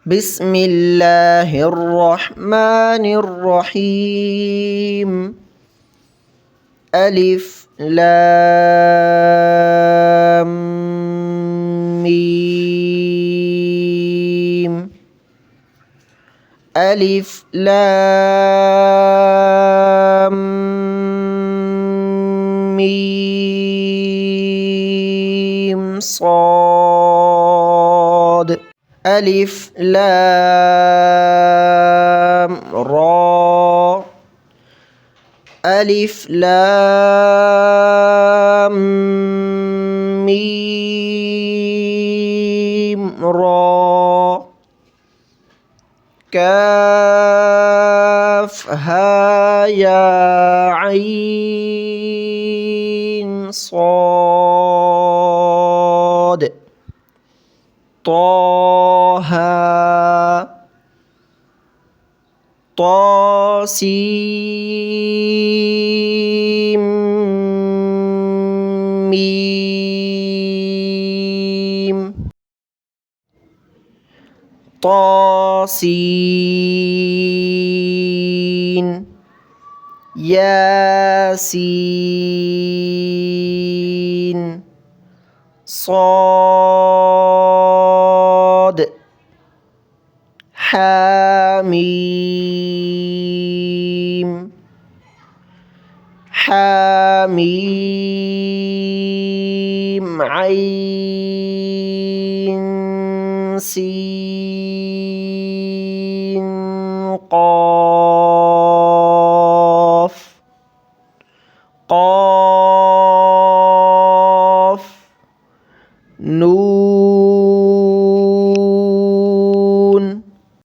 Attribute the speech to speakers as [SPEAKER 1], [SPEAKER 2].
[SPEAKER 1] بسم الله الرحمن الرحيم. ألف لام ميم. ألف لام ميم صاد. ألف لام را. ألف لام ميم را. كاف ها يا عين صاد. طه طاسيم ميم. طاسين ياسين صاد حاميم حاميم عين سين قاف.